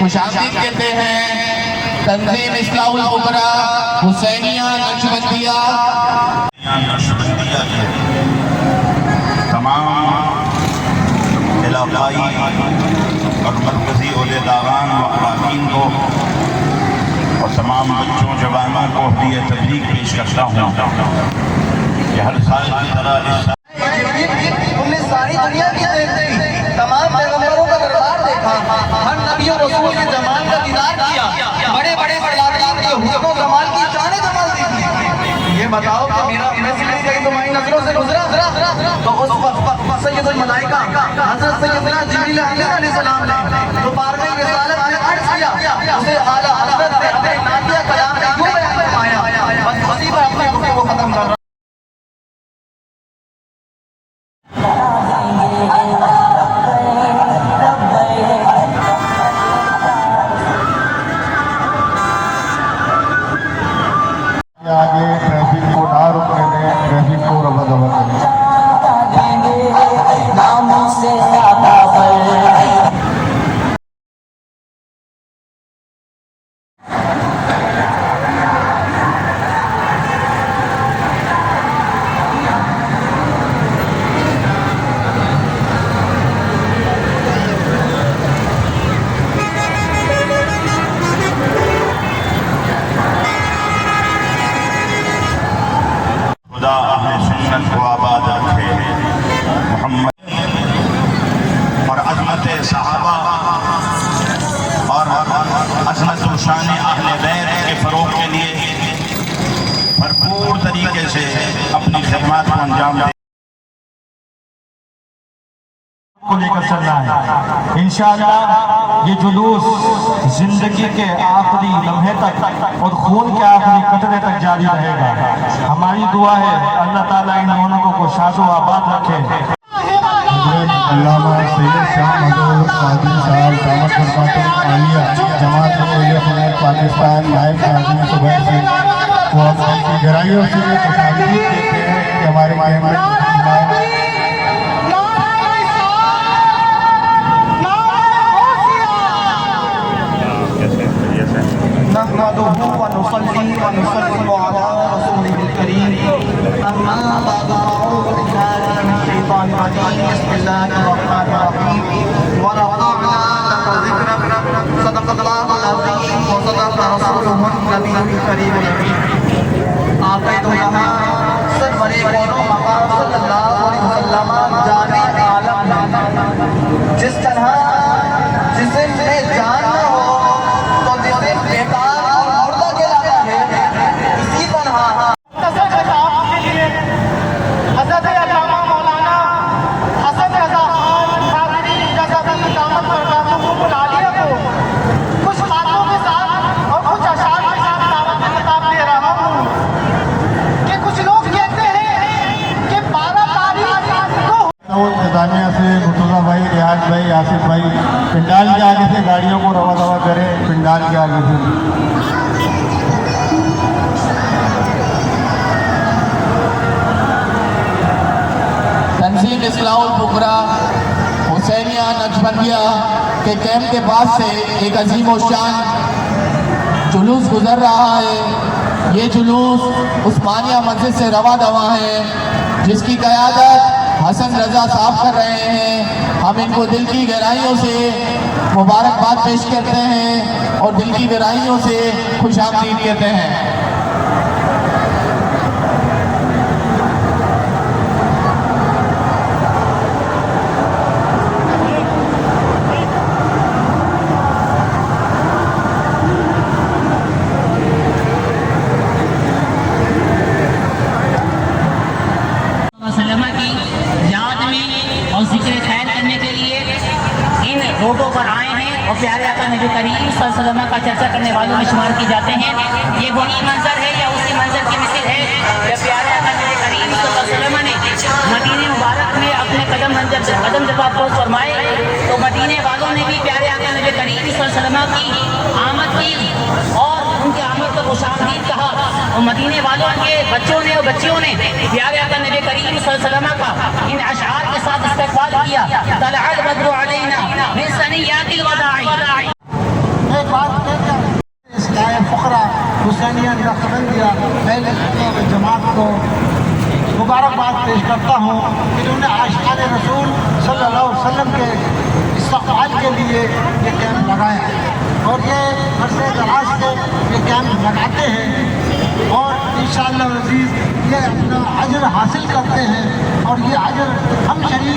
खुशामदीद कहते हैं। तंजीम इस्लाहुल कुबरा हुसैनिया नक्शबंदिया के तमाम इलाकाई और मरकजी ओहदेदारान व अरकान को और तमाम बच्चों जवानों को अपनी तबलीग पेश करता हूँ कि हर साल की तरह इस तुमने सारी दुनिया की देखी, तमाम पैगंबरों का दरबार देखा, हर नबी और रसूल के जमान का दीदार किया, बड़े बड़े सलातीन के हुस्न और जमाल की जाने जमाल देखी। ये बताओ कि मेरा मैसेज तुम्हारी नजरों से गुजरा तो उस सैयदुल मलाइका हज़रत सैयदना जिब्रील अलैहिस्सलाम ने तो बारगाह रिसालत में अर्ज़ किया, उसे आला हज़रत ने अपने नातिया कलाम में यूं बयान फरमाया। बस उसी पर अपनी गुफ्तगू को खत्म कर रहा हूं। आगे ट्रैफिक को ना रुकने दें, ट्रैफिक को रवा दवा करें। को आबाद रखे। मोहम्मद और अज़मत सहाबा और अज़मत शान अहले बैत के फ़रोग़ के लिए भरपूर तरीके से अपनी खिदमत को अंजाम दे को लेकर चलना है। इंशाअल्लाह ये जुलूस जिंदगी के आखिरी लम्हे तक और खून के आखिरी कतरे तक जारी रहेगा। हमारी दुआ है अल्लाह ताला इन दोनों को शादो आबाद रखे। अल्लामा सैयद शाह महमूद कादरी साहब दामद बरकातुहू आलिया जमात उलमा पाकिस्तान नायब काज़ी सुबह से वो अपनी गहराइयों से खुशामदीद कहते हैं कि हमारे मेहमान नहमदुहु व नुसल्ली व नुसल्लिमु अला रसूलिल करीम, अम्मा बअद, अऊज़ु बिल्लाहि मिनश शैतानिर रजीम, बिस्मिल्लाहिर रहमानिर रहीम, व रफ़अना लका ज़िक्रक, सदक़ल्लाहुल अज़ीम व सदक़ रसूलुहुन नबियुल करीमुल अमीन। आक़िदुल्लाह सरवरे कौनो मक़ाम सल्लल्लाहु अलैहि वसल्लम जाने आलम है। जिस तरह जिसे जान न हो तो जिसे बेकार और मुर्दा कहलाता है, इसी तरह हज़रत अल्लामा मौलाना हसन रज़ा खान कादरी जज़ाकल्लाहु दामद बरकातुहू आलिया को कुछ बातों के साथ और कुछ अशार के साथ दावत खिताब दे रहा हूँ कि कुछ लोग कहते हैं कि 12 तारीख को इंतजामिया से मुर्तज़ा भाई, रियाज भाई, आसिफ भाई पिंडाल के आगे से गाड़ियों को रवा दवा करें। पिंडाल के आगे से तंजीम इस्लाहुल कुबरा हुसैनिया नक्शबंदिया के कैंप के पास से एक अजीम और शान जुलूस गुजर रहा है। ये जुलूस उस्मानिया मस्जिद से रवा दवा है, जिसकी क़यादत हसन रज़ा साहब कर रहे हैं। हम इनको दिल की गहराइयों से मुबारकबाद पेश करते हैं और दिल की गहराइयों से खुशामदीद कहते हैं। रोडों पर आए हैं और प्यारे आका नबी करीम सल्लल्लाहु अलैहि वसल्लम का चर्चा करने वालों में शुमार की जाते हैं। ये वही मंजर है या उसी मंजर की मिसाल है जब प्यारे आका नबी करीम सल्लल्लाहु अलैहि वसल्लम ने मदीने मुबारक में अपने कदम जब फरमाए तो मदीने वालों ने भी प्यारे आका नबी करीम सल्लल्लाहु अलैहि वसल्लम की आमद की और उनके आमद को खुशामदीद कहा। और मदीने वालों के बच्चों ने और बच्चियों ने प्यारे आका नबी करीम सल्लल्लाहु अलैहि वसल्लम का इन अशआर के साथ इस्तक़बाल किया। तलअल बद्रु अलैना मिन सनियातिल वदाई। हुसैनिया नक्शबंदिया जमात को मुबारकबाद पेश करता हूँ कि उन्होंने आशिकान रसूल सल्लल्लाहु अलैहि वसल्लम के इस्तक़बाल के लिए ये कैंप लगाया और ये बरसे दराज से ये कैंप लगाते हैं और इंशाअल्लाह अज़ीज़ ये अपना अजर हासिल करते हैं और ये अजर हम शरीर